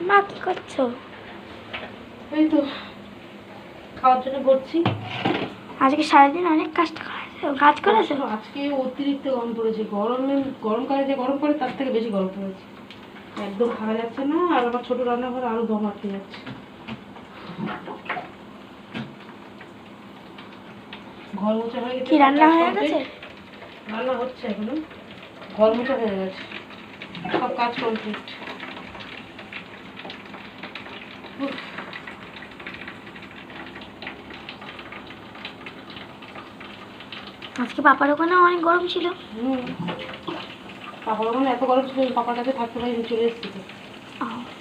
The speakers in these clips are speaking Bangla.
মা কি করছো? এই তো খাওয়ার জন্য করছি। আজকে সারাদিন অনেক কাজ করেছো। আজকে অতিরিক্ত গরম পড়েছে। গরমকালে যে গরম পড়ে তার থেকে বেশি গরম পড়েছে, একদম থাকা যাচ্ছে না। আর আমার ছোট রান্নাঘর আরো দম আটকে যাচ্ছে। ঘর মোছা হয়ে গেছে। কি রান্না হয়ে গেছে? রান্না হচ্ছে এখনো। ঘর মোছা হয়ে গেছে, সব কাজ কমপ্লিট। আজকে পাপার ওখানে অনেক গরম ছিল। পাপার ওখানে এত গরম ছিল, পাপার কাছে থাকতে পারিনি, চলে এসেছি।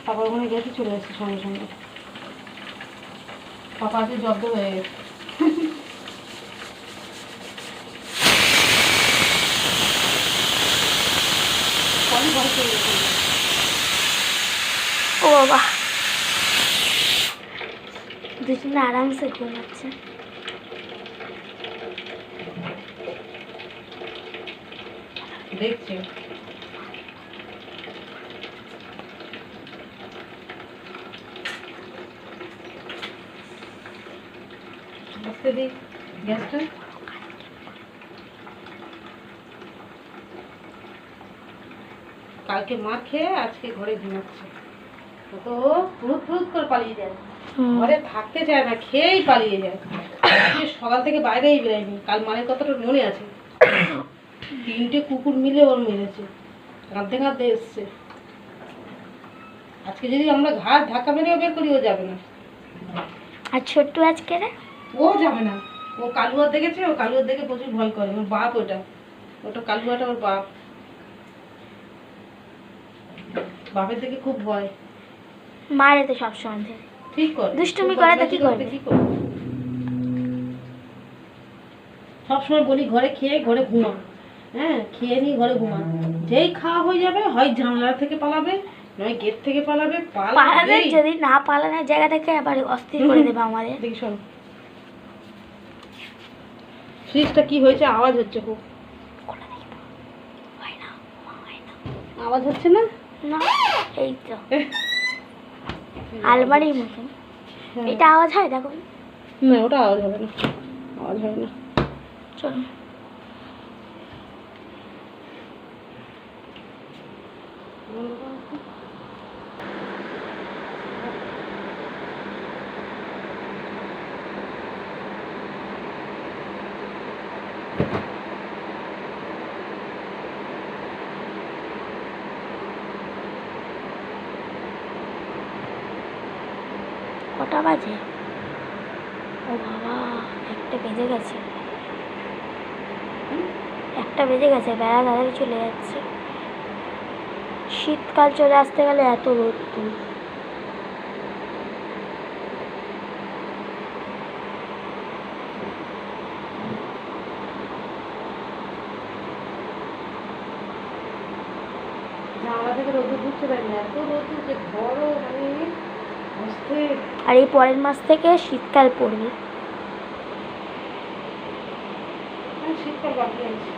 পাপার ওখানে গেছে, চলে এসেছি সঙ্গে সঙ্গে। পাপা আজকে জব্দ হয়ে গেছে। ও বাবা, দুজনে আরামসে ঘুমাচ্ছে। দেখছি আস্তে দিই গ্যাসটা। কালকে মা খেয়ে আজকে ঘরে ঘুমাচ্ছে। তো ফুরুত ফুরুত করে পালিয়ে যায়, ঘরে থাকতে চায় না, খেয়েই পালিয়ে যায়। সকাল থেকে বাইরেই বেরোয়নি। কাল মায়ের কথাটা মনে আছে, 3টে কুকুর মিলে ওর মেরেছে, কাঁদতে কাঁদতে এসছে। আজকে যদি আমরা ঘাট ধাক্কা মেরেও বের করি, ও যাবে না। আর ছোট্টু আজকে ও যাবে না। ও কালুয়ার দেখেছে, ও কালুয়ার দেখে প্রচুর ভয় করে। ওর বাপ ওটা কালুয়াটা ওর বাপ। বাপের দেখে খুব ভয়। মারে তো সবসময় ঠিক করে দুষ্টুমি করে, তো কি করবে? সবসময় বলি ঘরে খেয়ে ঘরে ঘুমা। হ্যাঁ, খেয়ে নি ঘরে ঘুমা। যেই খাওয়া হয়ে যাবে, হয় জানলা থেকে পালাবে, নয় গেট থেকে পালাবে। পালাবে, যদি না পালানোর জায়গা থেকে আবার অস্থির করে দেবে আমাদের। দেখি শোন, ফ্রিজটা কি হয়েছে? আওয়াজ হচ্ছে খুব। আওয়াজ হচ্ছে না? না, এই তো আলমারির মতন। এটা আওয়াজ হয়? দেখো না, ওটা আওয়াজ হবে না, আওয়াজ হবে না। চলো কটা বাজে? ও বাবা, 1টা বেজে গেছে। 1টা বেজে গেছে, বেলা তাড়াতাড়ি চলে যাচ্ছে। শীতকাল চলে আসতে গেলে এত রোদ্দুর। জানলা থেকে রোদ্দুর ঢুকতে পারি না, এত রোদ্দুর যে ঘরও মানে অস্থির। আর এই পরের মাস থেকে শীতকাল পড়বে। শীতকাল বাকি আছে।